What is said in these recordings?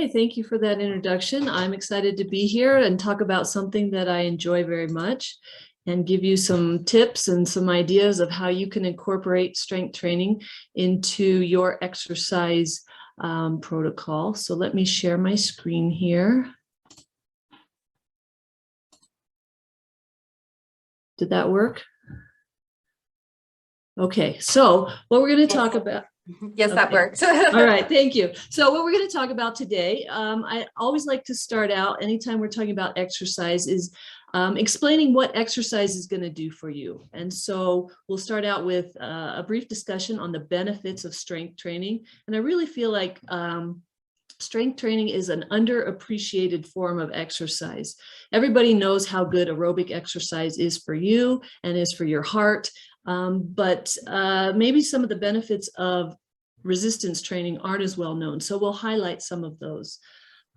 Hey, thank you for that introduction. I'm excited to be here and talk about something that I enjoy very much and give you some tips and some ideas of how you can incorporate strength training into your exercise protocol. So let me share my screen here. Did that work? Okay, so what we're going to talk about. Yes, that works. All right, thank you. So what we're going to talk about today, I always like to start out anytime we're talking about exercise is explaining what exercise is going to do for you. And so we'll start out with a brief discussion on the benefits of strength training. And I really feel like strength training is an underappreciated form of exercise. Everybody knows how good aerobic exercise is for you and is for your heart. But maybe some of the benefits of resistance training aren't as well known. So we'll highlight some of those.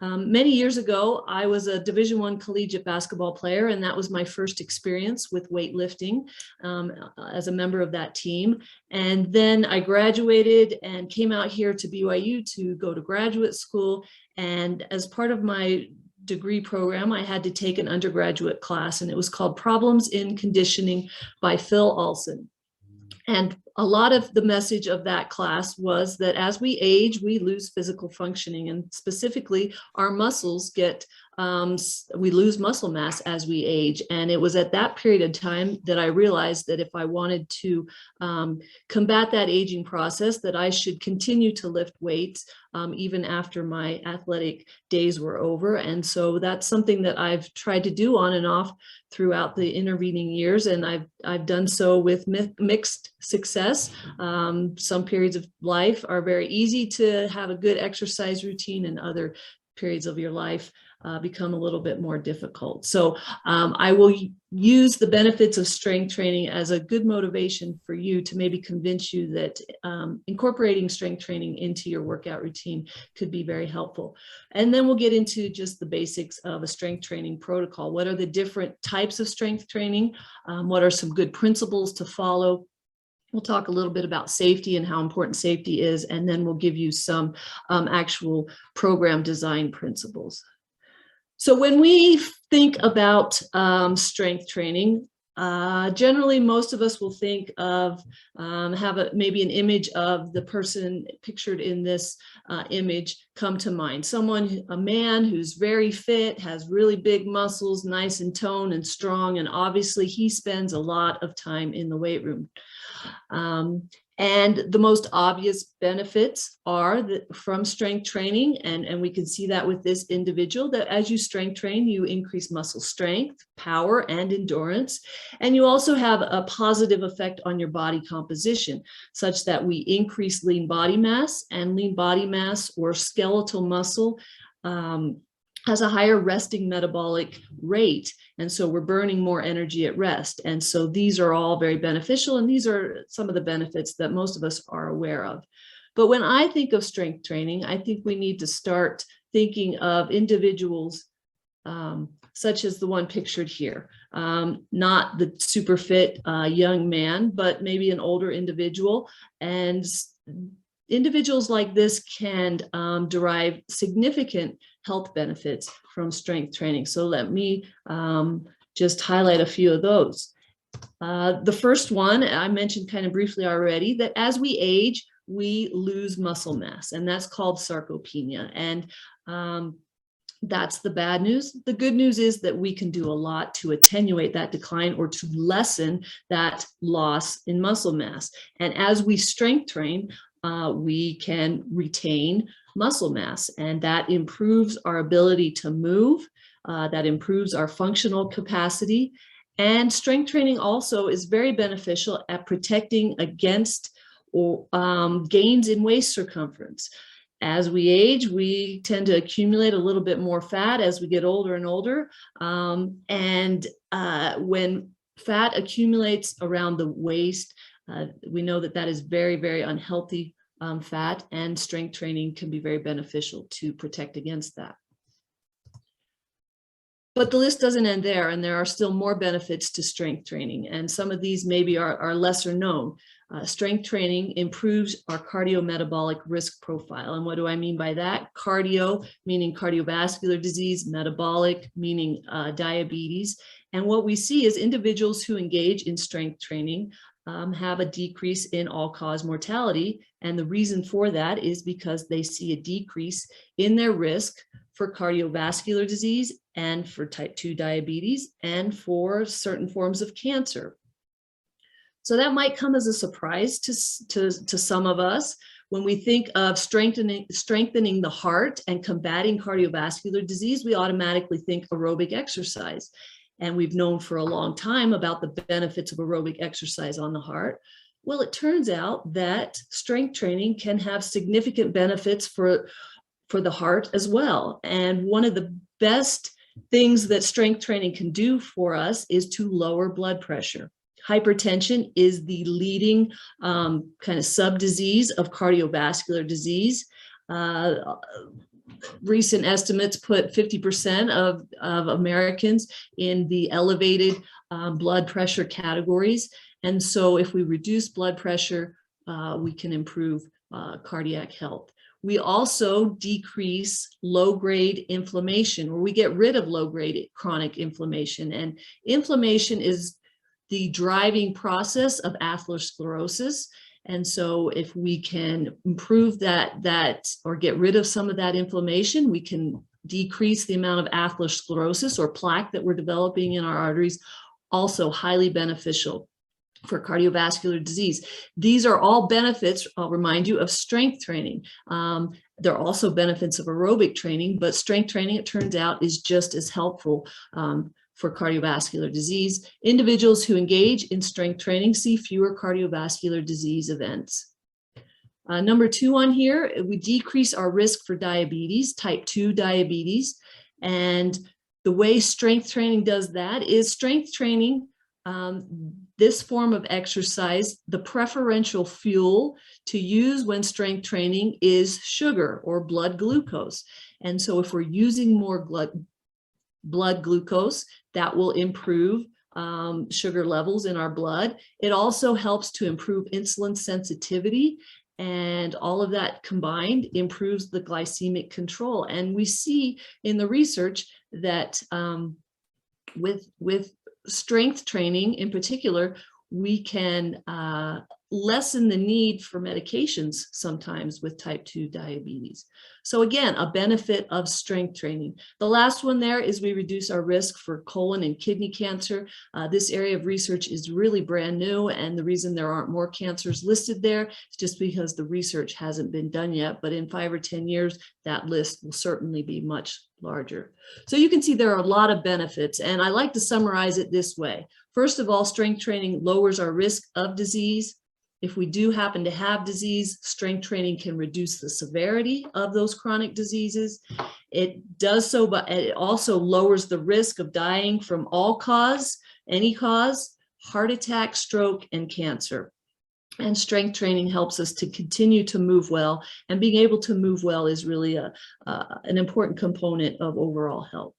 Many years ago, I was a Division I collegiate basketball player, and that was my first experience with weightlifting as a member of that team. And then I graduated and came out here to BYU to go to graduate school. And as part of my degree program, I had to take an undergraduate class, and it was called Problems in Conditioning by Phil Olson. And a lot of the message of that class was that as we age, we lose physical functioning, and specifically our muscles get, we lose muscle mass as we age. And it was at that period of time that I realized that if I wanted to combat that aging process, that I should continue to lift weights even after my athletic days were over. And so that's something that I've tried to do on and off throughout the intervening years. And I've done so with mixed success. Some periods of life are very easy to have a good exercise routine, and other periods of your life become a little bit more difficult. So I will use the benefits of strength training as a good motivation for you to maybe convince you that incorporating strength training into your workout routine could be very helpful. And then we'll get into just the basics of a strength training protocol. What are the different types of strength training? What are some good principles to follow? We'll talk a little bit about safety and how important safety is, and then we'll give you some actual program design principles. So when we think about strength training, generally most of us will think of, maybe an image of the person pictured in this image come to mind. A man who's very fit, has really big muscles, nice and toned and strong, and obviously he spends a lot of time in the weight room. And the most obvious benefits are from strength training, and we can see that with this individual, that as you strength train, you increase muscle strength, power, and endurance. And you also have a positive effect on your body composition, such that we increase lean body mass, and lean body mass or skeletal muscle has a higher resting metabolic rate. And so we're burning more energy at rest. And so these are all very beneficial. And these are some of the benefits that most of us are aware of. But when I think of strength training, I think we need to start thinking of individuals such as the one pictured here. Not the super fit young man, but maybe an older individual. And individuals like this can derive significant health benefits from strength training. So let me just highlight a few of those. The first one I mentioned kind of briefly already, that as we age, we lose muscle mass, and that's called sarcopenia. And that's the bad news. The good news is that we can do a lot to attenuate that decline or to lessen that loss in muscle mass. And as we strength train, we can retain muscle mass, and that improves our ability to move, that improves our functional capacity. And strength training also is very beneficial at protecting against gains in waist circumference. As we age, we tend to accumulate a little bit more fat as we get older and older. When fat accumulates around the waist, we know that that is very, very unhealthy fat, and strength training can be very beneficial to protect against that. But the list doesn't end there, and there are still more benefits to strength training, and some of these maybe are lesser known. Strength training improves our cardiometabolic risk profile. And what do I mean by that? Cardio, meaning cardiovascular disease, metabolic, meaning diabetes. And what we see is individuals who engage in strength training have a decrease in all-cause mortality. And the reason for that is because they see a decrease in their risk for cardiovascular disease and for type 2 diabetes and for certain forms of cancer. So that might come as a surprise to some of us. When we think of strengthening the heart and combating cardiovascular disease, we automatically think aerobic exercise. And we've known for a long time about the benefits of aerobic exercise on the heart. Well, it turns out that strength training can have significant benefits for the heart as well. And one of the best things that strength training can do for us is to lower blood pressure. Hypertension is the leading kind of sub-disease of cardiovascular disease. Recent estimates put 50% of Americans in the elevated blood pressure categories. And so if we reduce blood pressure, we can improve cardiac health. We also decrease low-grade inflammation, or we get rid of low-grade chronic inflammation. And inflammation is the driving process of atherosclerosis. And so if we can improve that or get rid of some of that inflammation, we can decrease the amount of atherosclerosis or plaque that we're developing in our arteries, also highly beneficial for cardiovascular disease. These are all benefits, I'll remind you, of strength training. There are also benefits of aerobic training, but strength training, it turns out, is just as helpful for cardiovascular disease. Individuals who engage in strength training see fewer cardiovascular disease events. Number 2 on here, we decrease our risk for diabetes, type 2 diabetes. And the way strength training does that is strength training, this form of exercise, the preferential fuel to use when strength training is sugar or blood glucose. And so if we're using more blood glucose, that will improve sugar levels in our blood. It also helps to improve insulin sensitivity, and all of that combined improves the glycemic control. And we see in the research that with strength training in particular, we can lessen the need for medications sometimes with type 2 diabetes. So again, a benefit of strength training. The last one there is we reduce our risk for colon and kidney cancer. This area of research is really brand new, and the reason there aren't more cancers listed there is just because the research hasn't been done yet, but in 5 or 10 years, that list will certainly be much larger. So you can see there are a lot of benefits, and I like to summarize it this way. First of all, strength training lowers our risk of disease. If we do happen to have disease, strength training can reduce the severity of those chronic diseases. It does so, but it also lowers the risk of dying from any cause, heart attack, stroke, and cancer. And strength training helps us to continue to move well, and being able to move well is really an important component of overall health.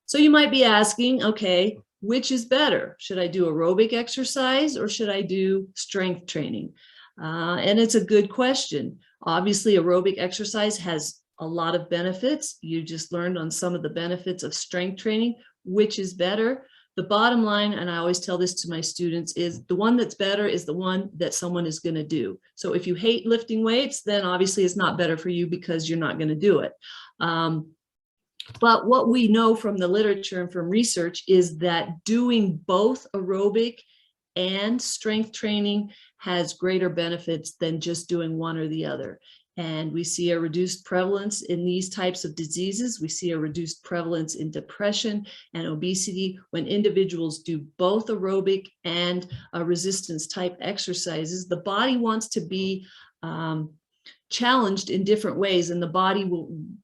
So you might be asking, okay, which is better? Should I do aerobic exercise or should I do strength training? And it's a good question. Obviously, aerobic exercise has a lot of benefits. You just learned on some of the benefits of strength training. Which is better? The bottom line, and I always tell this to my students, is the one that's better is the one that someone is going to do. So if you hate lifting weights, then obviously it's not better for you because you're not going to do it. But what we know from the literature and from research is that doing both aerobic and strength training has greater benefits than just doing one or the other. And we see a reduced prevalence in these types of diseases. We see a reduced prevalence in depression and obesity when individuals do both aerobic and resistance type exercises. The body wants to be challenged in different ways, and the body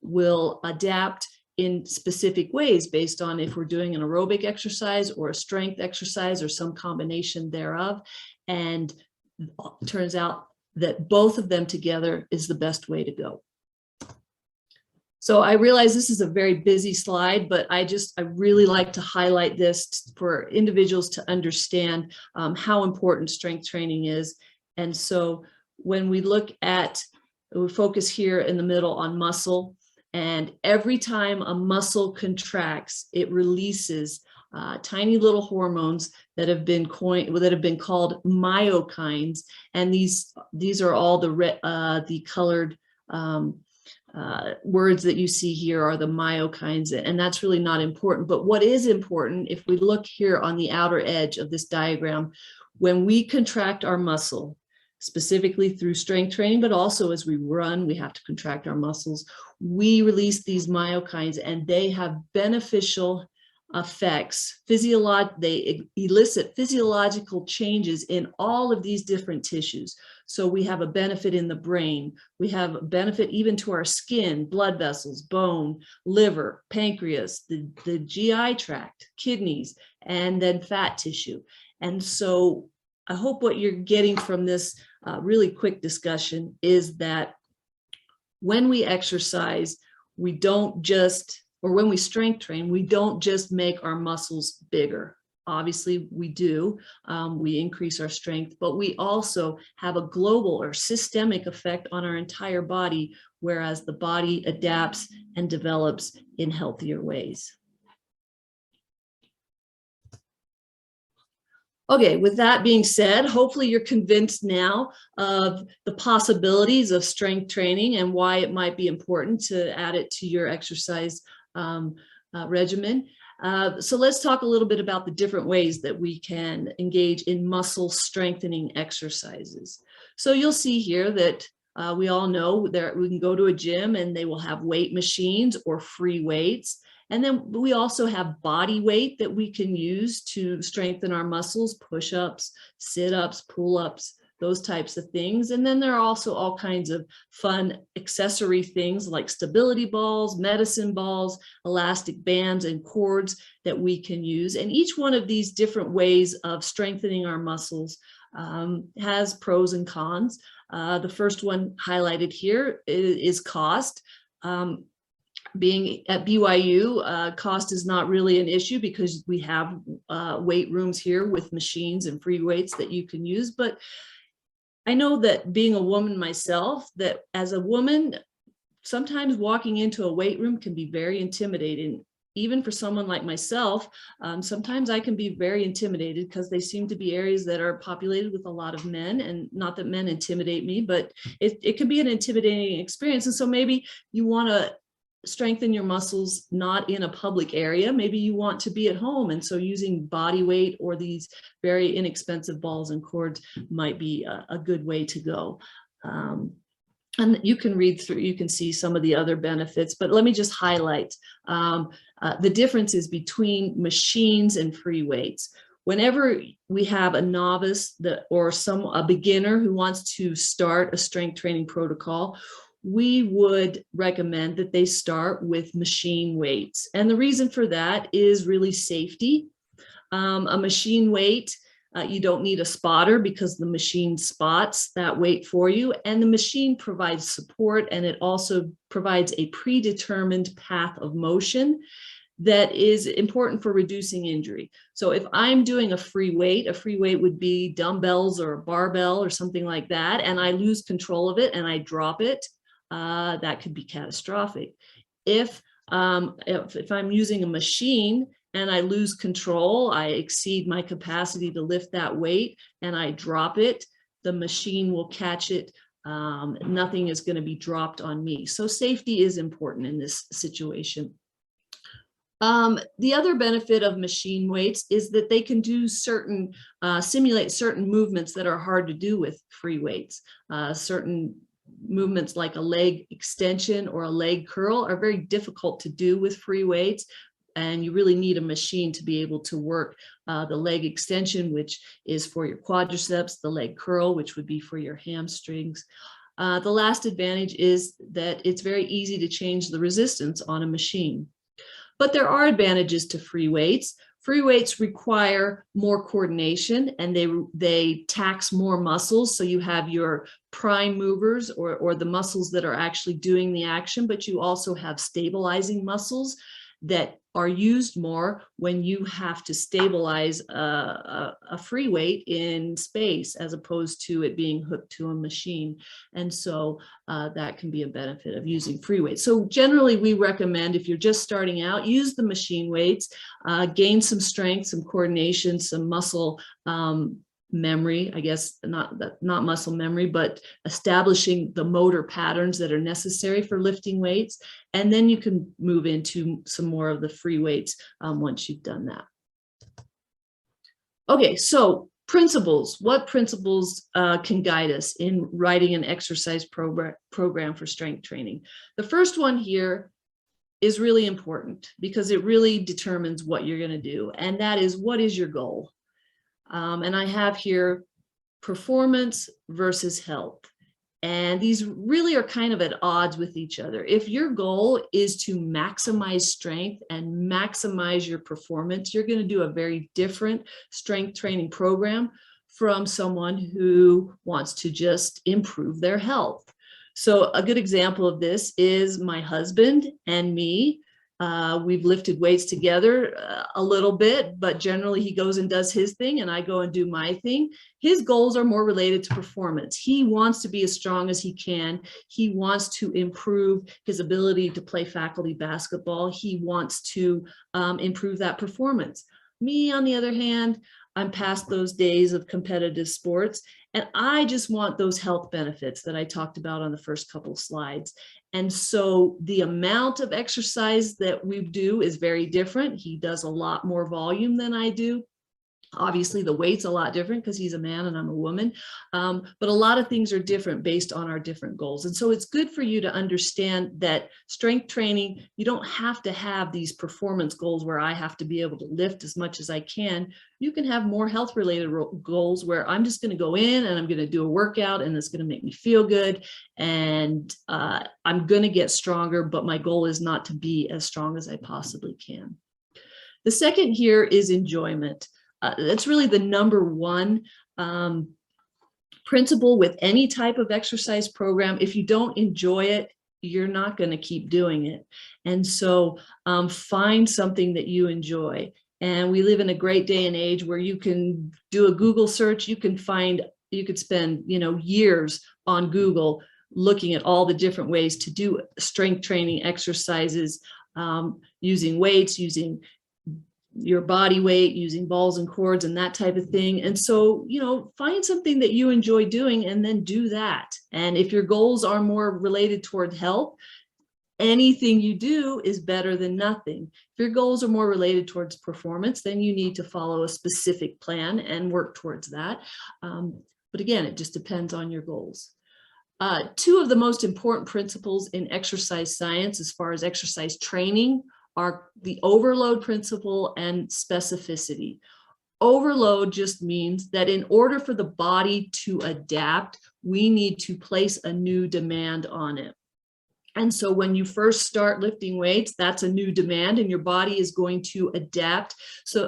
will adapt in specific ways based on if we're doing an aerobic exercise or a strength exercise or some combination thereof. And it turns out that both of them together is the best way to go. So I realize this is a very busy slide, but I really like to highlight this for individuals to understand how important strength training is. And so when we focus here in the middle on muscle, and every time a muscle contracts, it releases tiny little hormones that have been called myokines, and these are all the colored words that you see here are the myokines, and that's really not important. But what is important, if we look here on the outer edge of this diagram, when we contract our muscle, specifically through strength training, but also as we run, we have to contract our muscles, we release these myokines, and they have beneficial effects. They elicit physiological changes in all of these different tissues. So we have a benefit in the brain. We have a benefit even to our skin, blood vessels, bone, liver, pancreas, the GI tract, kidneys, and then fat tissue. And so I hope what you're getting from this really quick discussion is that when we exercise, when we strength train, we don't just make our muscles bigger. Obviously, we do. We increase our strength, but we also have a global or systemic effect on our entire body, whereas the body adapts and develops in healthier ways. Okay, with that being said, hopefully you're convinced now of the possibilities of strength training and why it might be important to add it to your exercise regimen. So let's talk a little bit about the different ways that we can engage in muscle strengthening exercises. So you'll see here that we all know that we can go to a gym and they will have weight machines or free weights. And then we also have body weight that we can use to strengthen our muscles, push-ups, sit-ups, pull-ups, those types of things. And then there are also all kinds of fun accessory things like stability balls, medicine balls, elastic bands, and cords that we can use. And each one of these different ways of strengthening our muscles has pros and cons. The first one highlighted here is cost. Being at BYU, cost is not really an issue because we have weight rooms here with machines and free weights that you can use. But I know that being a woman myself, that as a woman, sometimes walking into a weight room can be very intimidating. Even for someone like myself, sometimes I can be very intimidated because they seem to be areas that are populated with a lot of men, and not that men intimidate me, but it can be an intimidating experience. And so maybe you want to strengthen your muscles not in a public area. Maybe you want to be at home, and so using body weight or these very inexpensive balls and cords might be a good way to go. And you can read through, you can see some of the other benefits, but let me just highlight the differences between machines and free weights. Whenever we have a novice or a beginner who wants to start a strength training protocol, we would recommend that they start with machine weights. And the reason for that is really safety. A machine weight, you don't need a spotter because the machine spots that weight for you, and the machine provides support, and it also provides a predetermined path of motion that is important for reducing injury. So if I'm doing a free weight would be dumbbells or a barbell or something like that, and I lose control of it and I drop it, that could be catastrophic. If I'm using a machine and I lose control, I exceed my capacity to lift that weight and I drop it, the machine will catch it. Nothing is going to be dropped on me. So safety is important in this situation. The other benefit of machine weights is that they can do simulate certain movements that are hard to do with free weights. Certain movements like a leg extension or a leg curl are very difficult to do with free weights, and you really need a machine to be able to work the leg extension, which is for your quadriceps, the leg curl, which would be for your hamstrings. The last advantage is that it's very easy to change the resistance on a machine. But there are advantages to free weights. Free weights require more coordination, and they tax more muscles. So you have your prime movers, or the muscles that are actually doing the action, but you also have stabilizing muscles that are used more when you have to stabilize a free weight in space, as opposed to it being hooked to a machine. And so that can be a benefit of using free weights. So generally we recommend, if you're just starting out, use the machine weights, gain some strength, some coordination, some muscle memory, I guess, not muscle memory, but establishing the motor patterns that are necessary for lifting weights. And then you can move into some more of the free weights once you've done that. Okay, so principles. What principles can guide us in writing an exercise program for strength training? The first one here is really important because it really determines what you're going to do. And that is, what is your goal? And I have here performance versus health. And these really are kind of at odds with each other. If your goal is to maximize strength and maximize your performance, you're going to do a very different strength training program from someone who wants to just improve their health. So a good example of this is my husband and me. We've lifted weights together a little bit, but generally he goes and does his thing and I go and do my thing. His goals are more related to performance. He wants to be as strong as he can. He wants to improve his ability to play faculty basketball. He wants to improve that performance. Me, on the other hand, I'm past those days of competitive sports, and I just want those health benefits that I talked about on the first couple slides. And so the amount of exercise that we do is very different. He does a lot more volume than I do. Obviously, the weight's a lot different because he's a man and I'm a woman. But a lot of things are different based on our different goals. And so it's good for you to understand that strength training, you don't have to have these performance goals where I have to be able to lift as much as I can. You can have more health related goals where I'm just going to go in and I'm going to do a workout and it's going to make me feel good. And I'm going to get stronger, but my goal is not to be as strong as I possibly can. The second here is enjoyment. That's really the number one principle with any type of exercise program. If you don't enjoy it, you're not going to keep doing it. And so find something that you enjoy. And we live in a great day and age where you can do a Google search. You could spend, years on Google looking at all the different ways to do strength training exercises, using weights, using your body weight, using balls and cords and that type of thing. And so, find something that you enjoy doing and then do that. And if your goals are more related toward health, anything you do is better than nothing. If your goals are more related towards performance, then you need to follow a specific plan and work towards that. But again, it just depends on your goals. Two of the most important principles in exercise science, as far as exercise training, are the overload principle and specificity. Overload just means that in order for the body to adapt, we need to place a new demand on it. And so when you first start lifting weights, that's a new demand and your body is going to adapt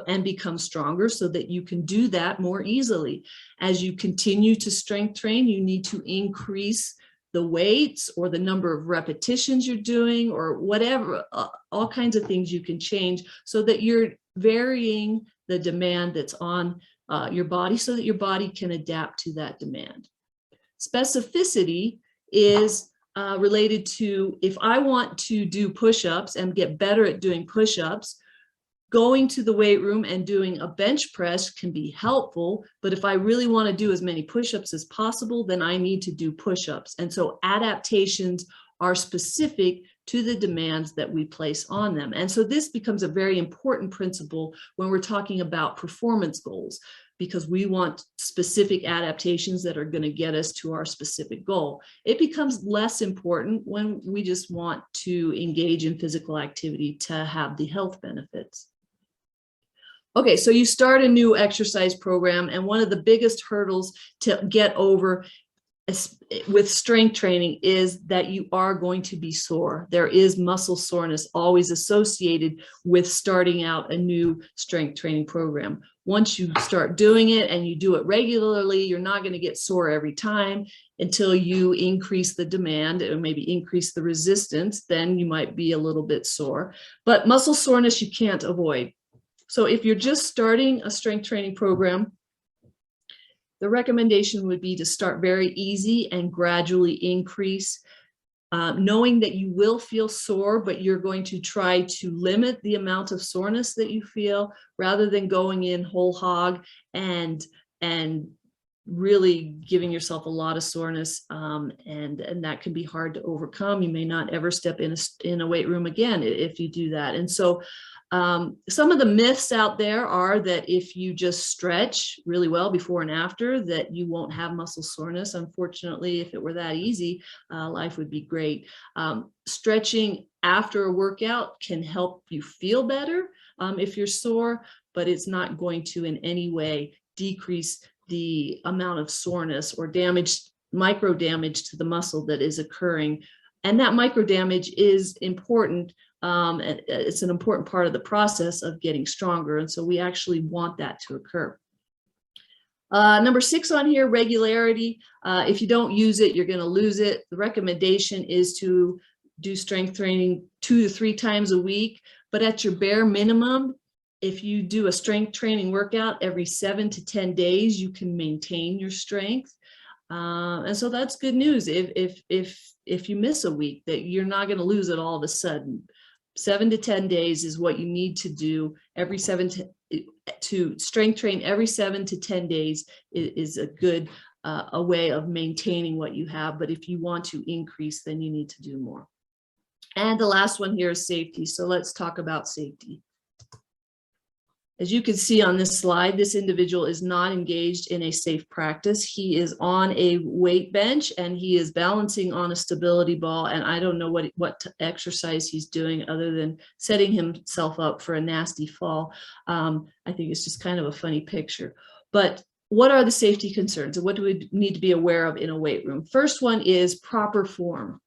and become stronger so that you can do that more easily. As you continue to strength train, you need to increase the weights or the number of repetitions you're doing or whatever, all kinds of things you can change so that you're varying the demand that's on your body so that your body can adapt to that demand. Specificity is related to, if I want to do push-ups and get better at doing push-ups, going to the weight room and doing a bench press can be helpful, but if I really want to do as many push-ups as possible, then I need to do push-ups. And so adaptations are specific to the demands that we place on them. And so this becomes a very important principle when we're talking about performance goals, because we want specific adaptations that are going to get us to our specific goal. It becomes less important when we just want to engage in physical activity to have the health benefits. Okay, so you start a new exercise program, and one of the biggest hurdles to get over with strength training is that you are going to be sore. There is muscle soreness always associated with starting out a new strength training program. Once you start doing it and you do it regularly, you're not going to get sore every time until you increase the demand or maybe increase the resistance. Then you might be a little bit sore, but muscle soreness you can't avoid. So if you're just starting a strength training program, the recommendation would be to start very easy and gradually increase, knowing that you will feel sore, but you're going to try to limit the amount of soreness that you feel rather than going in whole hog and really giving yourself a lot of soreness, and that can be hard to overcome. You may not ever step in a weight room again if you do that. And so some of the myths out there are that if you just stretch really well before and after, that you won't have muscle soreness. Unfortunately, if it were that easy, life would be great. Stretching after a workout can help you feel better if you're sore, but it's not going to in any way decrease the amount of soreness or damage, micro damage to the muscle that is occurring. And that micro damage is important. And it's an important part of the process of getting stronger. And so we actually want that to occur. Number 6 on here, regularity. If you don't use it, you're going to lose it. The recommendation is to do strength training 2 to 3 times a week, but at your bare minimum, if you do a strength training workout every 7 to 10 days, you can maintain your strength. And so that's good news. If you miss a week, that you're not going to lose it all of a sudden. 7 to 10 days is what you need to do every to strength train every 7 to 10 days is a good a way of maintaining what you have. But if you want to increase, then you need to do more. And the last one here is safety. So let's talk about safety. As you can see on this slide, this individual is not engaged in a safe practice. He is on a weight bench and he is balancing on a stability ball. And I don't know what exercise he's doing other than setting himself up for a nasty fall. I think it's just kind of a funny picture. But what are the safety concerns and what do we need to be aware of in a weight room? First one is proper form.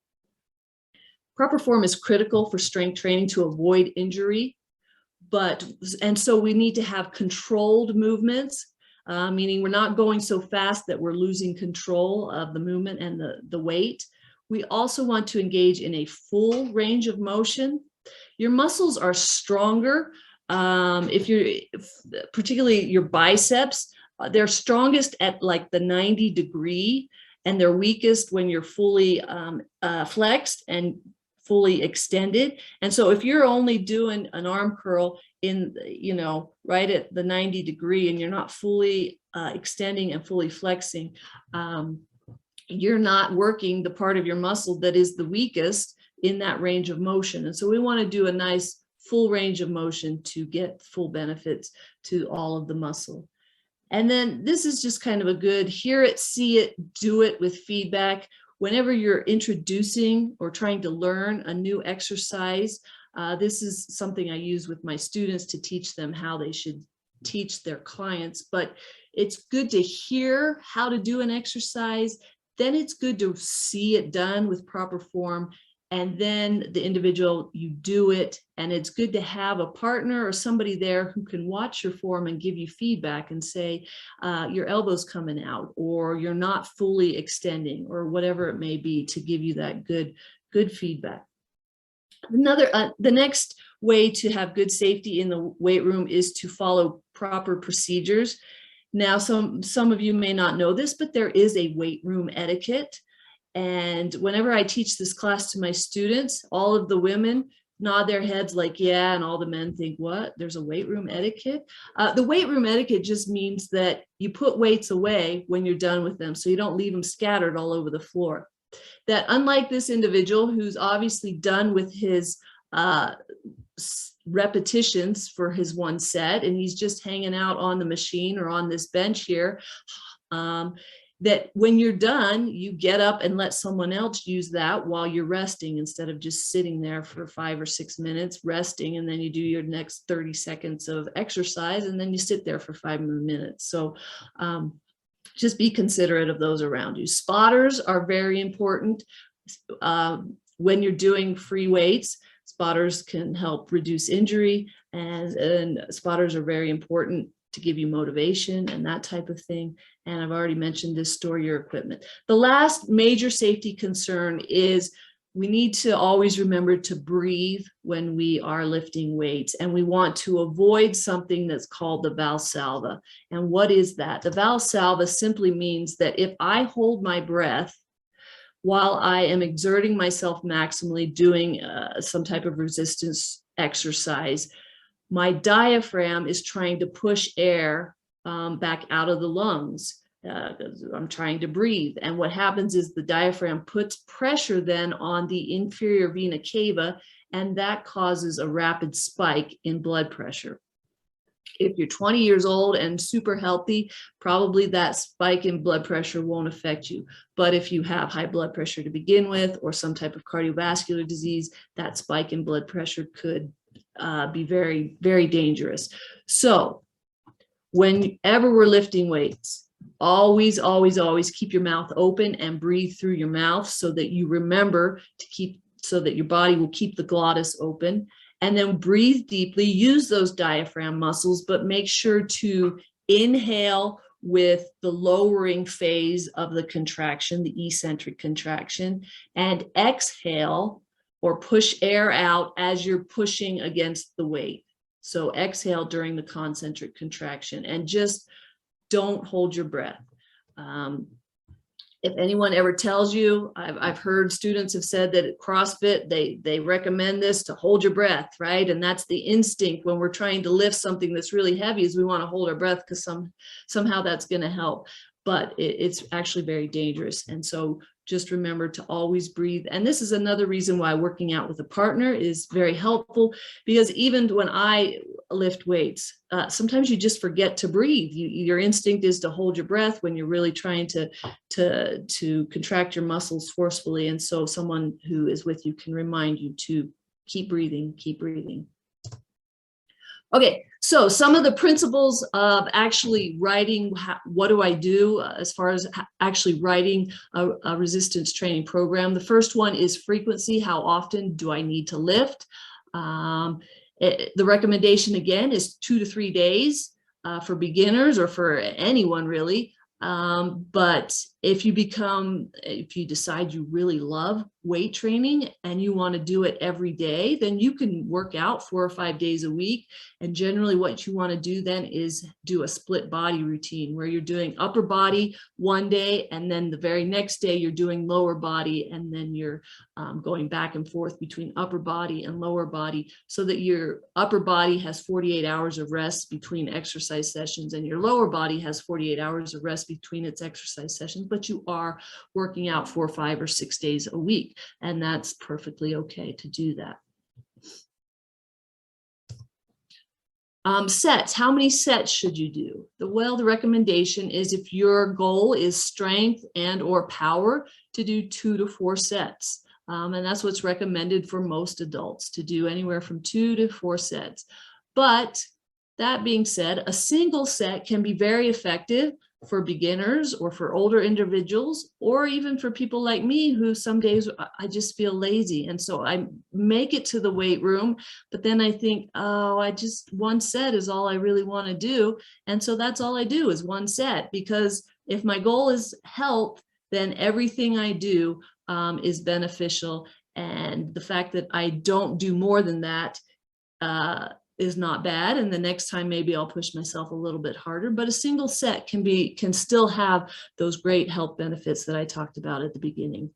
Proper form is critical for strength training to avoid injury. And so we need to have controlled movements, meaning we're not going so fast that we're losing control of the movement and the weight. We also want to engage in a full range of motion. Your muscles are stronger. Particularly your biceps, they're strongest at like the 90 degree and they're weakest when you're fully flexed and fully extended. And so if you're only doing an arm curl in, right at the 90 degree and you're not fully extending and fully flexing, you're not working the part of your muscle that is the weakest in that range of motion. And so we want to do a nice full range of motion to get full benefits to all of the muscle. And then this is just kind of a good hear it, see it, do it with feedback. Whenever you're introducing or trying to learn a new exercise, this is something I use with my students to teach them how they should teach their clients. But it's good to hear how to do an exercise. Then it's good to see it done with proper form. And then the individual, you do it. And it's good to have a partner or somebody there who can watch your form and give you feedback and say, your elbow's coming out, or you're not fully extending, or whatever it may be, to give you that good feedback. The next way to have good safety in the weight room is to follow proper procedures. Now, some of you may not know this, but there is a weight room etiquette. And whenever I teach this class to my students, all of the women nod their heads like, yeah, and all the men think, what? There's a weight room etiquette? The weight room etiquette just means that you put weights away when you're done with them, so you don't leave them scattered all over the floor. That unlike this individual who's obviously done with his repetitions for his one set, and he's just hanging out on the machine or on this bench here, that when you're done, you get up and let someone else use that while you're resting, instead of just sitting there for 5 or 6 minutes resting, and then you do your next 30 seconds of exercise, and then you sit there for 5 more minutes. So just be considerate of those around you. Spotters are very important. When you're doing free weights, spotters can help reduce injury, and spotters are very important to give you motivation and that type of thing. And I've already mentioned this: store your equipment. The last major safety concern is we need to always remember to breathe when we are lifting weights, and we want to avoid something that's called the Valsalva. And what is that? The Valsalva simply means that if I hold my breath while I am exerting myself maximally doing some type of resistance exercise, my diaphragm is trying to push air back out of the lungs. I'm trying to breathe. And what happens is the diaphragm puts pressure then on the inferior vena cava, and that causes a rapid spike in blood pressure. If you're 20 years old and super healthy, probably that spike in blood pressure won't affect you. But if you have high blood pressure to begin with, or some type of cardiovascular disease, that spike in blood pressure could be very, very dangerous. So whenever we're lifting weights, always, always, always keep your mouth open and breathe through your mouth, so that you remember to keep, so that your body will keep the glottis open. And then breathe deeply, use those diaphragm muscles, but make sure to inhale with the lowering phase of the contraction, the eccentric contraction, and exhale or push air out as you're pushing against the weight. So exhale during the concentric contraction, and just don't hold your breath. If anyone ever tells you, I've heard students have said that at CrossFit, they recommend this to hold your breath, right? And that's the instinct when we're trying to lift something that's really heavy, is we want to hold our breath because somehow that's going to help. But it's actually very dangerous. And so just remember to always breathe. And this is another reason why working out with a partner is very helpful, because even when I lift weights, sometimes you just forget to breathe. Your instinct is to hold your breath when you're really trying to contract your muscles forcefully. And so someone who is with you can remind you to keep breathing, keep breathing. Okay, so some of the principles of actually writing, what do I do as far as actually writing a resistance training program. The first one is frequency. How often do I need to lift? The recommendation again is 2 to 3 days for beginners, or for anyone really. But if you decide you really love weight training and you want to do it every day, then you can work out 4 or 5 days a week. And generally what you want to do then is do a split body routine, where you're doing upper body one day, and then the very next day you're doing lower body, and then you're going back and forth between upper body and lower body, so that your upper body has 48 hours of rest between exercise sessions, and your lower body has 48 hours of rest between its exercise sessions. But you are working out 4, 5, or 6 days a week, and that's perfectly okay to do that. Sets, how many sets should you do? Well, the recommendation is, if your goal is strength and or power, to do 2 to 4 sets. And that's what's recommended for most adults, to do anywhere from 2 to 4 sets. But that being said, a single set can be very effective for beginners, or for older individuals, or even for people like me who some days I just feel lazy. And so I make it to the weight room, but then I think, oh, one set is all I really want to do. And so that's all I do, is 1 set, because if my goal is health, then everything I do is beneficial. And the fact that I don't do more than that is not bad. And the next time maybe I'll push myself a little bit harder, but a single set can still have those great health benefits that I talked about at the beginning.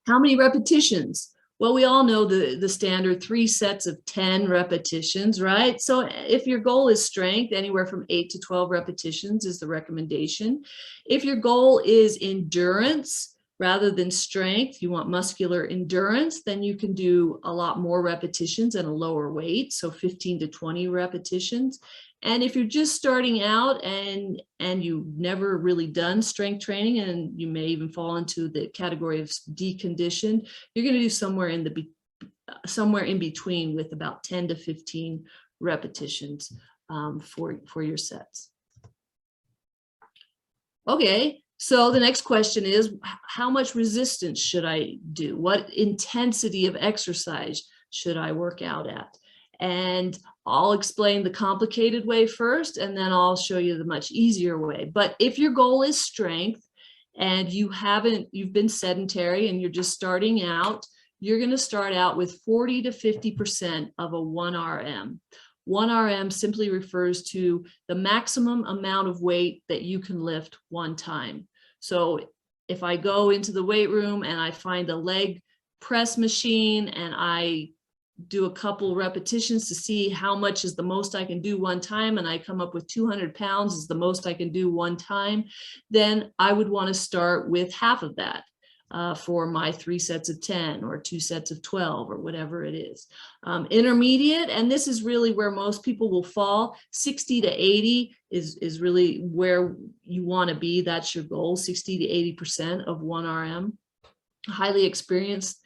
How many repetitions? Well, we all know the standard 3 sets of 10 repetitions, right? So if your goal is strength, anywhere from 8 to 12 repetitions is the recommendation. If your goal is endurance, rather than strength, you want muscular endurance, then you can do a lot more repetitions and a lower weight, so 15 to 20 repetitions. And if you're just starting out and you've never really done strength training, and you may even fall into the category of deconditioned, you're going to do somewhere in between, with about 10 to 15 repetitions for your sets. Okay, so the next question is, how much resistance should I do? What intensity of exercise should I work out at? And I'll explain the complicated way first, and then I'll show you the much easier way. But if your goal is strength and you've been sedentary and you're just starting out, you're going to start out with 40 to 50% of a 1 RM. 1 RM simply refers to the maximum amount of weight that you can lift one time. So if I go into the weight room and I find a leg press machine and I do a couple repetitions to see how much is the most I can do one time, and I come up with 200 pounds is the most I can do one time, then I would want to start with half of that. For my 3 sets of 10 or 2 sets of 12 or whatever it is. Intermediate, and this is really where most people will fall, 60 to 80 is really where you want to be. That's your goal, 60 to 80% of 1 RM. Highly experienced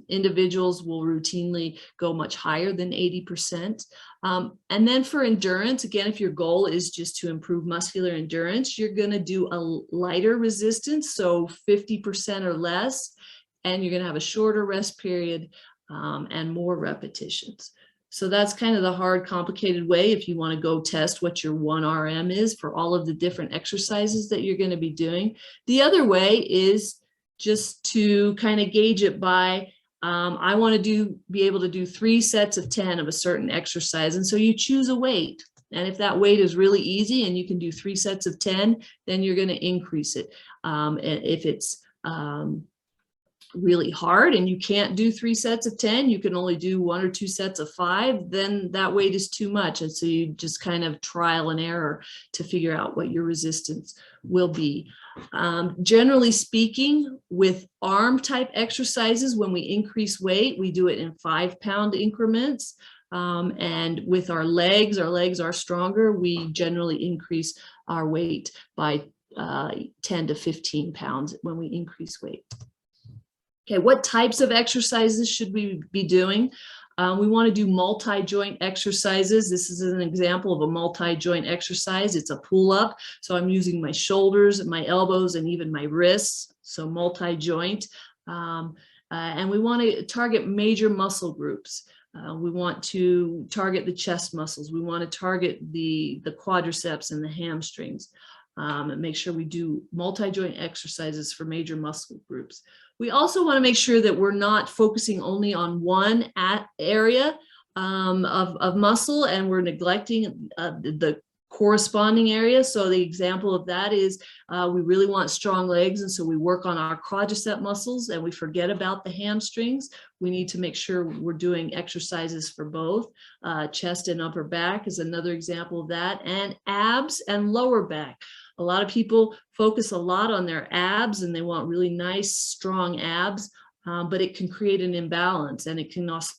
individuals will routinely go much higher than 80%. And then for endurance, again, if your goal is just to improve muscular endurance, you're going to do a lighter resistance, so 50% or less, and you're going to have a shorter rest period and more repetitions. So that's kind of the hard, complicated way if you want to go test what your 1 RM is for all of the different exercises that you're going to be doing. The other way is just to kind of gauge it by, I want to be able to do 3 sets of 10 of a certain exercise. And so you choose a weight. And if that weight is really easy and you can do 3 sets of 10, then you're going to increase it. And if it's really hard and you can't do 3 sets of 10, you can only do 1 or 2 sets of 5, then that weight is too much. And so you just kind of trial and error to figure out what your resistance will be. Generally speaking, with arm type exercises, when we increase weight, we do it in 5-pound increments. And with our legs are stronger, we generally increase our weight by 10 to 15 pounds when we increase weight. Okay, what types of exercises should we be doing? We want to do multi-joint exercises. This is an example of a multi-joint exercise. It's a pull-up. So I'm using my shoulders, my elbows, and even my wrists. So multi-joint. And we want to target major muscle groups. We want to target the chest muscles. We want to target the quadriceps and the hamstrings. And make sure we do multi-joint exercises for major muscle groups. We also want to make sure that we're not focusing only on one area of muscle and we're neglecting the corresponding area. So the example of that is we really want strong legs, and so we work on our quadricep muscles and we forget about the hamstrings. We need to make sure we're doing exercises for both. Chest and upper back is another example of that, and abs and lower back. A lot of people focus a lot on their abs and they want really nice, strong abs, but it can create an imbalance, and it can also,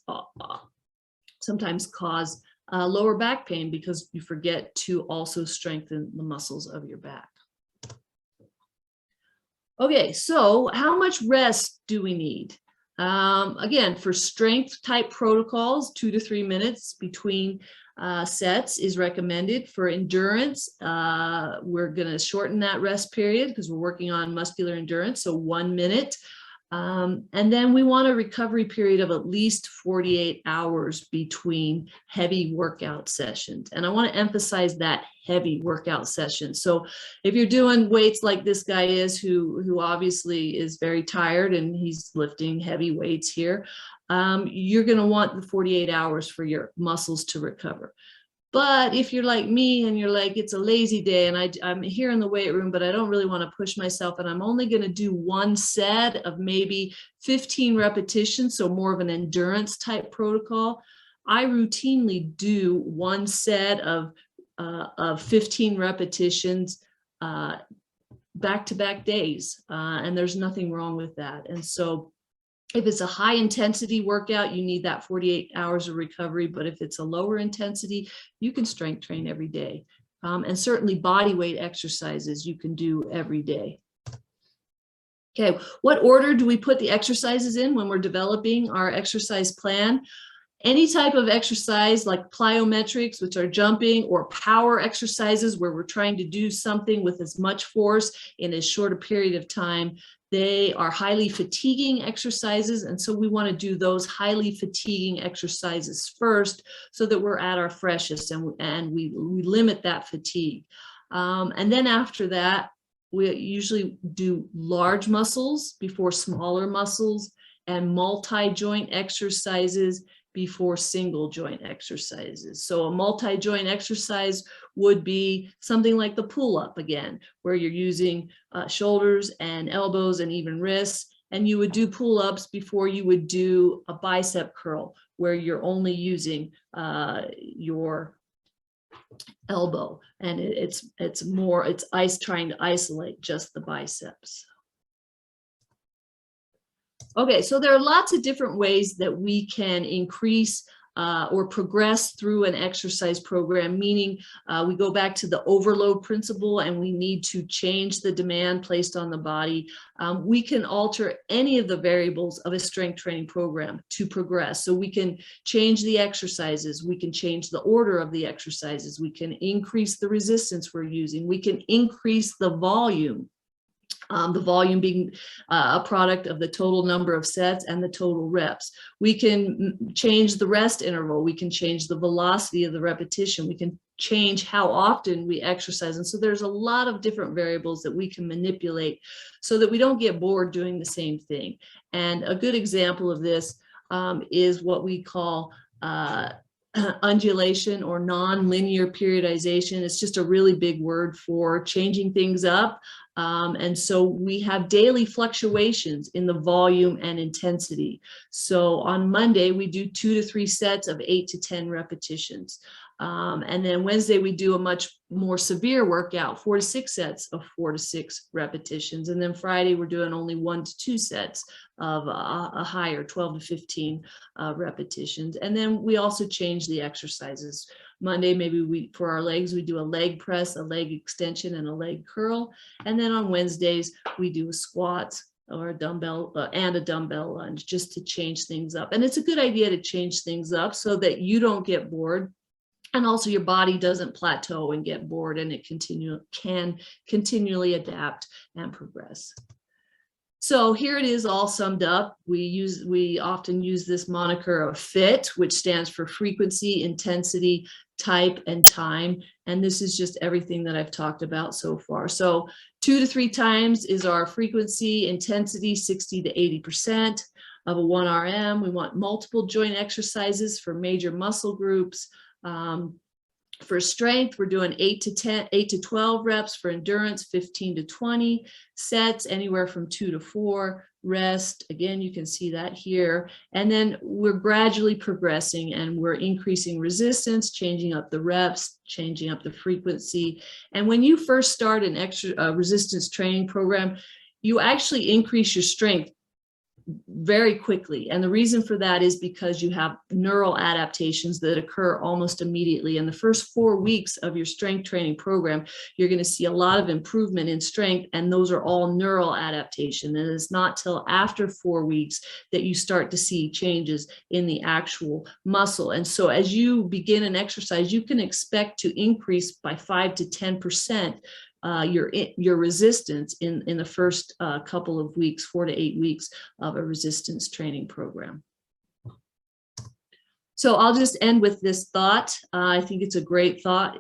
sometimes cause lower back pain because you forget to also strengthen the muscles of your back. Okay, so how much rest do we need? Again, for strength type protocols, 2 to 3 minutes between sets is recommended. For endurance, we're going to shorten that rest period because we're working on muscular endurance, so 1 minute. And then we want a recovery period of at least 48 hours between heavy workout sessions. And I want to emphasize that heavy workout session. So if you're doing weights like this guy is, who obviously is very tired and he's lifting heavy weights here, you're going to want the 48 hours for your muscles to recover. But if you're like me and you're like, it's a lazy day and I'm here in the weight room, but I don't really want to push myself and I'm only going to do 1 set of maybe 15 repetitions, so more of an endurance type protocol, I routinely do 1 set of 15 repetitions back-to-back days, and there's nothing wrong with that. And so if it's a high intensity workout, you need that 48 hours of recovery. But if it's a lower intensity, you can strength train every day. And certainly body weight exercises you can do every day. Okay, what order do we put the exercises in when we're developing our exercise plan? Any type of exercise like plyometrics, which are jumping, or power exercises where we're trying to do something with as much force in as short a period of time, they are highly fatiguing exercises. And so we want to do those highly fatiguing exercises first so that we're at our freshest and we limit that fatigue. And then after that, we usually do large muscles before smaller muscles and multi-joint exercises before single joint exercises. So a multi-joint exercise would be something like the pull-up again, where you're using shoulders and elbows and even wrists. And you would do pull-ups before you would do a bicep curl, where you're only using your elbow. And it's trying to isolate just the biceps. Okay, so there are lots of different ways that we can increase or progress through an exercise program, meaning we go back to the overload principle and we need to change the demand placed on the body. We can alter any of the variables of a strength training program to progress. So we can change the exercises, we can change the order of the exercises, we can increase the resistance we're using, we can increase the volume. The volume being a product of the total number of sets and the total reps. We can change the rest interval. We can change the velocity of the repetition. We can change how often we exercise. And so there's a lot of different variables that we can manipulate so that we don't get bored doing the same thing. And a good example of this is what we call undulation or non-linear periodization. It's just a really big word for changing things up. And so we have daily fluctuations in the volume and intensity. So on Monday, we do 2 to 3 sets of 8 to 10 repetitions. And then Wednesday, we do a much more severe workout, 4 to 6 sets of 4 to 6 repetitions. And then Friday, we're doing only 1 to 2 sets of a higher 12 to 15 repetitions. And then we also change the exercises. Monday, maybe for our legs, we do a leg press, a leg extension, and a leg curl. And then on Wednesdays, we do a squat or a dumbbell and a dumbbell lunge just to change things up. And it's a good idea to change things up so that you don't get bored. And also your body doesn't plateau and get bored, and it can continually adapt and progress. So here it is all summed up. We often use this moniker of FIT, which stands for frequency, intensity, type, and time. And this is just everything that I've talked about so far. So 2 to 3 times is our frequency, intensity, 60 to 80% of a 1 RM. We want multiple joint exercises for major muscle groups. For strength, we're doing 8 to 12 reps. For endurance, 15 to 20 sets, anywhere from 2 to 4. Rest, again, you can see that here. And then we're gradually progressing and we're increasing resistance, changing up the reps, changing up the frequency. And when you first start an resistance training program, you actually increase your strength very quickly. And the reason for that is because you have neural adaptations that occur almost immediately. In the first 4 weeks of your strength training program, you're going to see a lot of improvement in strength, and those are all neural adaptation. And it's not till after 4 weeks that you start to see changes in the actual muscle. And so as you begin an exercise, you can expect to increase by 5 to 10% your resistance in the first couple of weeks, 4 to 8 weeks of a resistance training program. So I'll just end with this thought. I think it's a great thought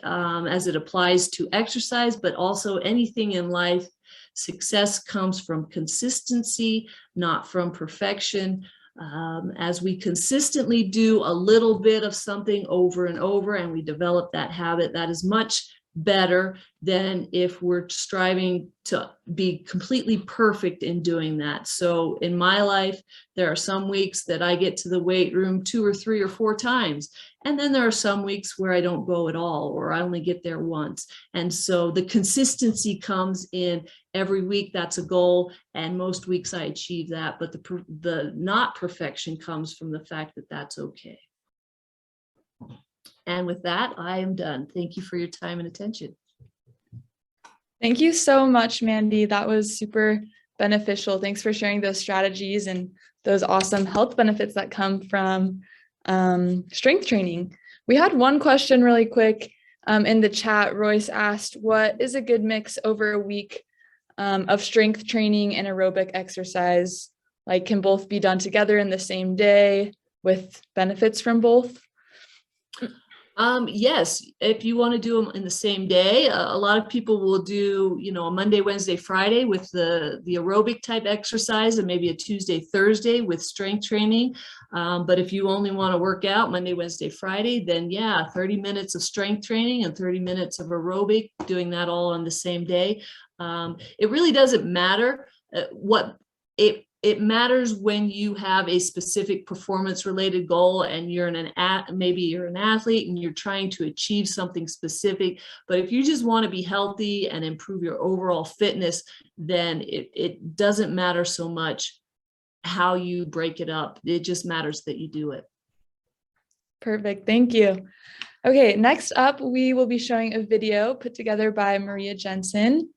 as it applies to exercise, but also anything in life. Success comes from consistency, not from perfection. As we consistently do a little bit of something over and over, and we develop that habit, that is much better than if we're striving to be completely perfect in doing that. So in my life, there are some weeks that I get to the weight room 2 or 3 or 4 times. And then there are some weeks where I don't go at all, or I only get there once. And so the consistency comes in every week. That's a goal. And most weeks I achieve that. But the not perfection comes from the fact that that's okay. And with that, I am done. Thank you for your time and attention. Thank you so much, Mandy. That was super beneficial. Thanks for sharing those strategies and those awesome health benefits that come from strength training. We had one question really quick in the chat. Royce asked, what is a good mix over a week of strength training and aerobic exercise? Like, can both be done together in the same day with benefits from both? Yes, if you want to do them in the same day, a lot of people will do, a Monday, Wednesday, Friday with the aerobic type exercise, and maybe a Tuesday, Thursday with strength training. But if you only want to work out Monday, Wednesday, Friday, then 30 minutes of strength training and 30 minutes of aerobic, doing that all on the same day. It really doesn't matter it matters when you have a specific performance related goal and maybe you're an athlete and you're trying to achieve something specific. But if you just want to be healthy and improve your overall fitness, then it doesn't matter so much how you break it up. It just matters that you do it. Perfect. Thank you. Okay, next up, we will be showing a video put together by Maria Jenson.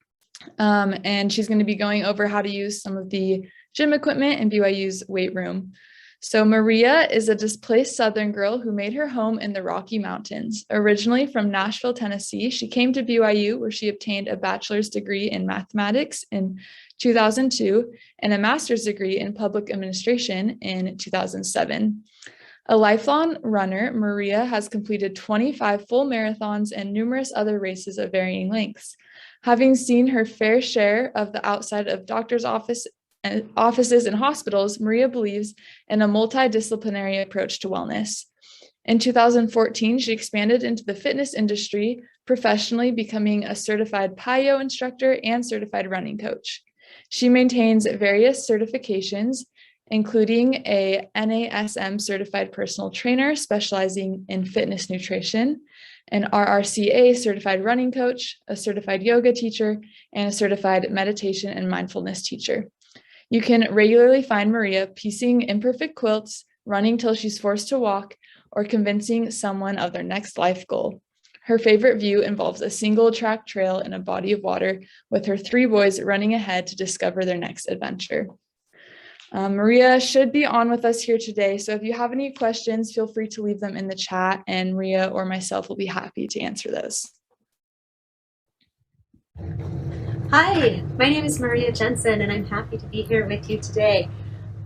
And she's going to be going over how to use some of the gym equipment in BYU's weight room. So Maria is a displaced Southern girl who made her home in the Rocky Mountains. Originally from Nashville, Tennessee, she came to BYU where she obtained a bachelor's degree in mathematics in 2002 and a master's degree in public administration in 2007. A lifelong runner, Maria has completed 25 full marathons and numerous other races of varying lengths. Having seen her fair share of the outside of doctors' offices and hospitals, Maria believes in a multidisciplinary approach to wellness. In 2014, she expanded into the fitness industry, professionally becoming a certified PYO instructor and certified running coach. She maintains various certifications, including a NASM certified personal trainer specializing in fitness nutrition, an RRCA certified running coach, a certified yoga teacher, and a certified meditation and mindfulness teacher. You can regularly find Maria piecing imperfect quilts, running till she's forced to walk, or convincing someone of their next life goal. Her favorite view involves a single track trail in a body of water with her 3 boys running ahead to discover their next adventure. Maria should be on with us here today, so if you have any questions, feel free to leave them in the chat, and Maria or myself will be happy to answer those. Hi, my name is Maria Jenson, and I'm happy to be here with you today.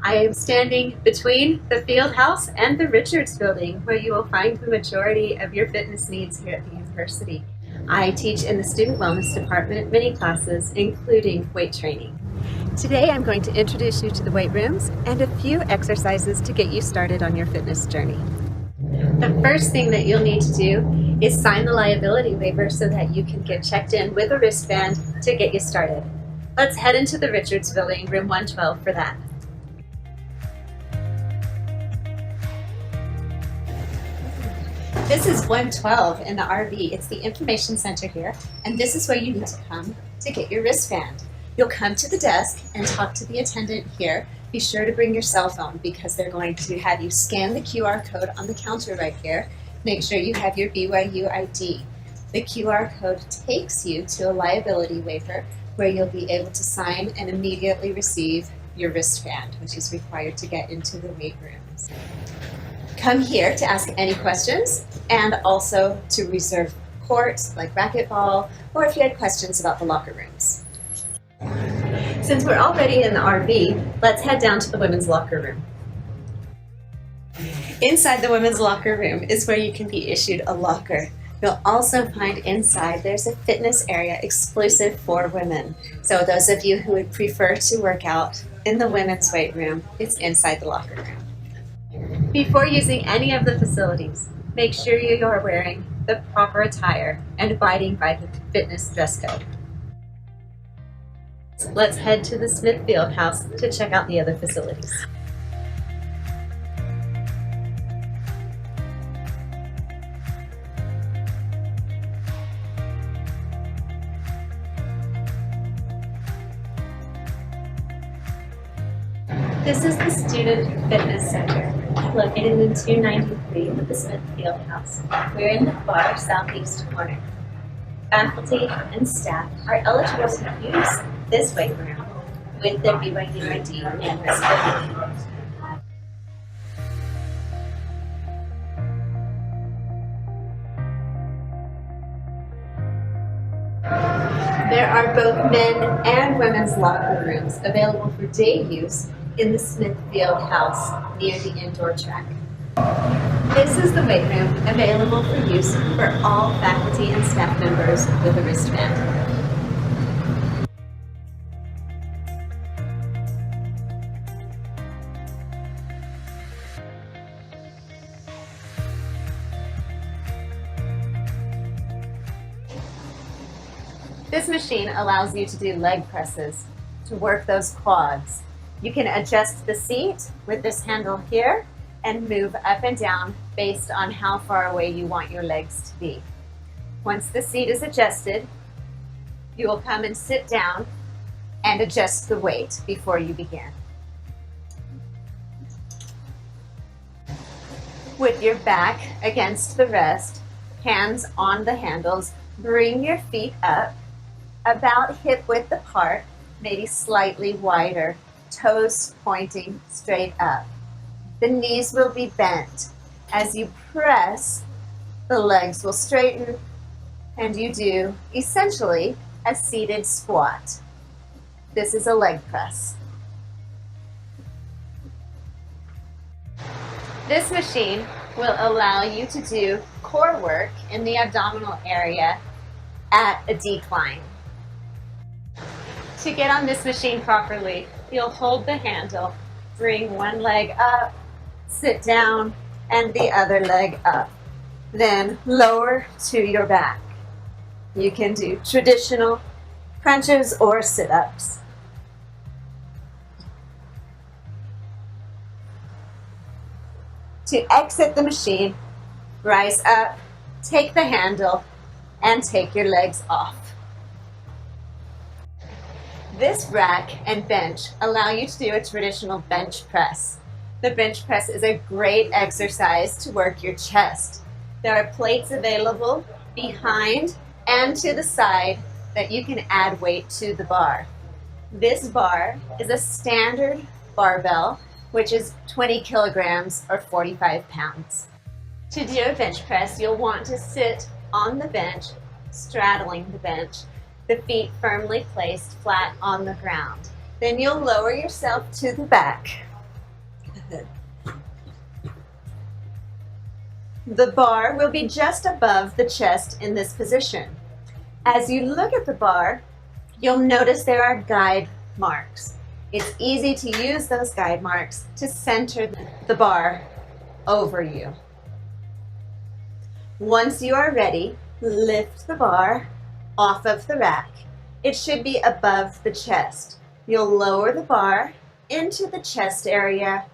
I am standing between the field house and the Richards building, where you will find the majority of your fitness needs here at the university. I teach in the student wellness department many classes, including weight training. Today I'm going to introduce you to the weight rooms and a few exercises to get you started on your fitness journey. The first thing that you'll need to do is sign the liability waiver so that you can get checked in with a wristband to get you started. Let's head into the Richards building, room 112 for that. This is 112 in the RV. It's the information center here, and this is where you need to come to get your wristband. You'll come to the desk and talk to the attendant here. Be sure to bring your cell phone because they're going to have you scan the QR code on the counter right here. Make sure you have your BYU ID. The QR code takes you to a liability waiver where you'll be able to sign and immediately receive your wristband, which is required to get into the weight rooms. Come here to ask any questions and also to reserve courts like racquetball, or if you had questions about the locker rooms. Since we're already in the RV, let's head down to the women's locker room. Inside the women's locker room is where you can be issued a locker. You'll also find inside there's a fitness area exclusive for women. So those of you who would prefer to work out in the women's weight room, it's inside the locker room. Before using any of the facilities, make sure you are wearing the proper attire and abiding by the fitness dress code. Let's head to the Smith Field House to check out the other facilities. This is the Student Fitness Center, located in 293 of the Smith Field House. We're in the far southeast corner. Faculty and staff are eligible to use this weight room with their BYU ID and wristband. There are both men and women's locker rooms available for day use in the Smithfield house near the indoor track. This is the weight room available for use for all faculty and staff members with a wristband. This machine allows you to do leg presses to work those quads. You can adjust the seat with this handle here and move up and down based on how far away you want your legs to be. Once the seat is adjusted, you will come and sit down and adjust the weight before you begin. With your back against the rest, hands on the handles, bring your feet up about hip width apart, maybe slightly wider, toes pointing straight up. The knees will be bent. As you press, the legs will straighten and you do essentially a seated squat. This is a leg press. This machine will allow you to do core work in the abdominal area at a decline. To get on this machine properly, you'll hold the handle, bring one leg up, sit down, and the other leg up. Then lower to your back. You can do traditional crunches or sit-ups. To exit the machine, rise up, take the handle, and take your legs off. This rack and bench allow you to do a traditional bench press. The bench press is a great exercise to work your chest. There are plates available behind and to the side that you can add weight to the bar. This bar is a standard barbell, which is 20 kilograms or 45 pounds. To do a bench press, you'll want to sit on the bench, straddling the bench, the feet firmly placed flat on the ground. Then you'll lower yourself to the back. The bar will be just above the chest in this position. As you look at the bar, you'll notice there are guide marks. It's easy to use those guide marks to center the bar over you. Once you are ready, lift the bar off of the rack. It should be above the chest. You'll lower the bar into the chest area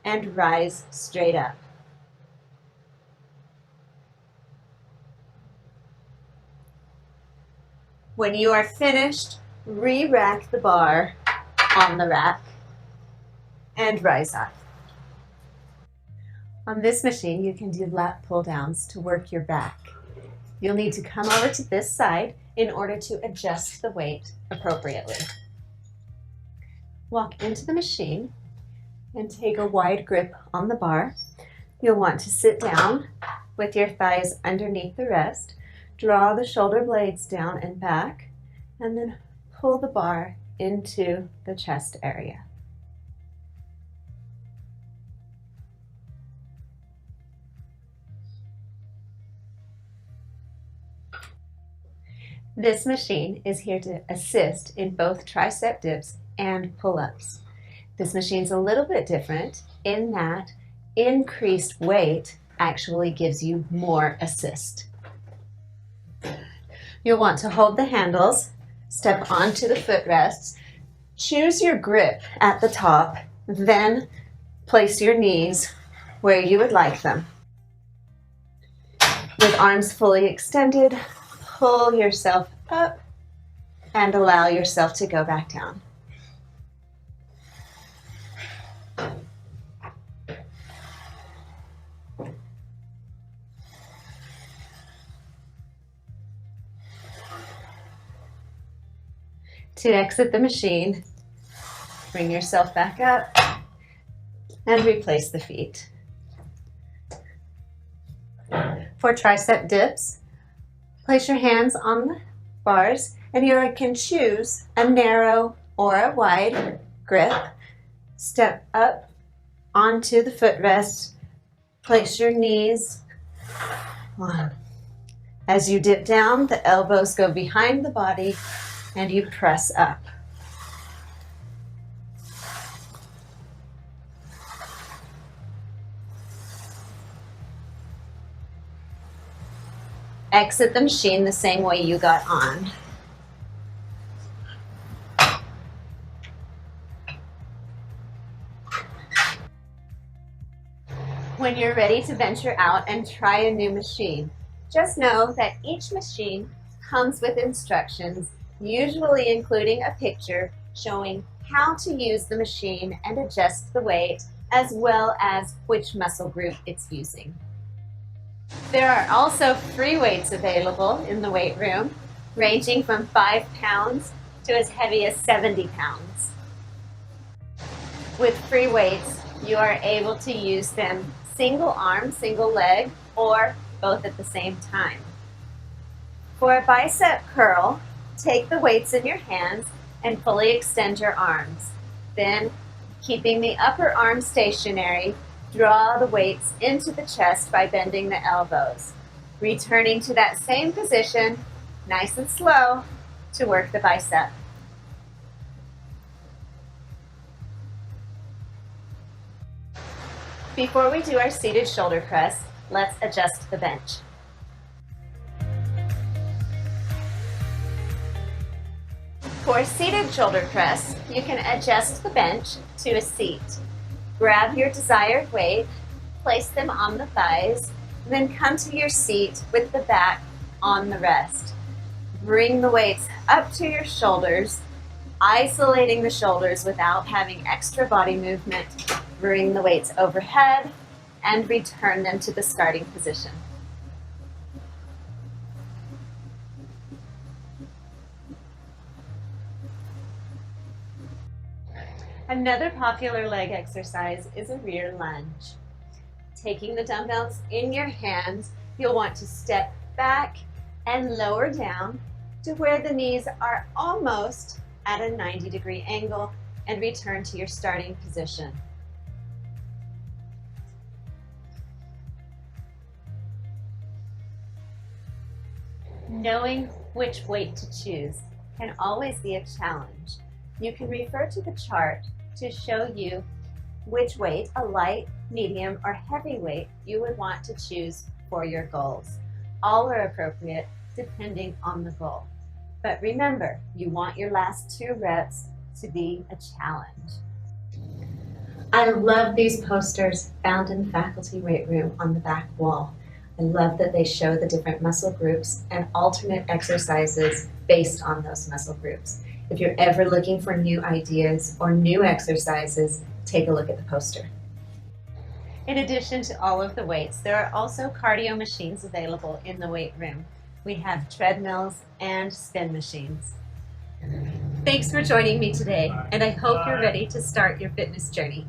and rise straight up. When you are finished, re-rack the bar on the rack and rise up. On this machine, you can do lat pull downs to work your back. You'll need to come over to this side in order to adjust the weight appropriately. Walk into the machine and take a wide grip on the bar. You'll want to sit down with your thighs underneath the rest. Draw the shoulder blades down and back, and then pull the bar into the chest area. This machine is here to assist in both tricep dips and pull-ups. This machine's a little bit different in that increased weight actually gives you more assist. You'll want to hold the handles, step onto the footrests, choose your grip at the top, then place your knees where you would like them. With arms fully extended, pull yourself up and allow yourself to go back down. To exit the machine, bring yourself back up and replace the feet. For tricep dips, place your hands on the bars And you can choose a narrow or a wide grip. Step up onto the footrest. Place your knees on. As you dip down, the elbows go behind the body and you press up. Exit the machine the same way you got on. When you're ready to venture out and try a new machine, just know that each machine comes with instructions, usually including a picture showing how to use the machine and adjust the weight, as well as which muscle group it's using. There are also free weights available in the weight room, ranging from 5 pounds to as heavy as 70 pounds. With free weights, you are able to use them single arm, single leg, or both at the same time. For a bicep curl, take the weights in your hands and fully extend your arms. Then, keeping the upper arm stationary, draw the weights into the chest by bending the elbows, returning to that same position, nice and slow, to work the bicep. Before we do our seated shoulder press, let's adjust the bench. For a seated shoulder press, you can adjust the bench to a seat. Grab your desired weight, place them on the thighs, then come to your seat with the back on the rest. Bring the weights up to your shoulders, isolating the shoulders without having extra body movement. Bring the weights overhead and return them to the starting position. Another popular leg exercise is a rear lunge. Taking the dumbbells in your hands, you'll want to step back and lower down to where the knees are almost at a 90-degree angle and return to your starting position. Knowing which weight to choose can always be a challenge. You can refer to the chart to show you which weight, a light, medium, or heavy weight, you would want to choose for your goals. All are appropriate depending on the goal. But remember, you want your last 2 reps to be a challenge. I love these posters found in the faculty weight room on the back wall. I love that they show the different muscle groups and alternate exercises based on those muscle groups. If you're ever looking for new ideas or new exercises, take a look at the poster. In addition to all of the weights, there are also cardio machines available in the weight room. We have treadmills and spin machines. Thanks for joining me today, and I hope you're ready to start your fitness journey.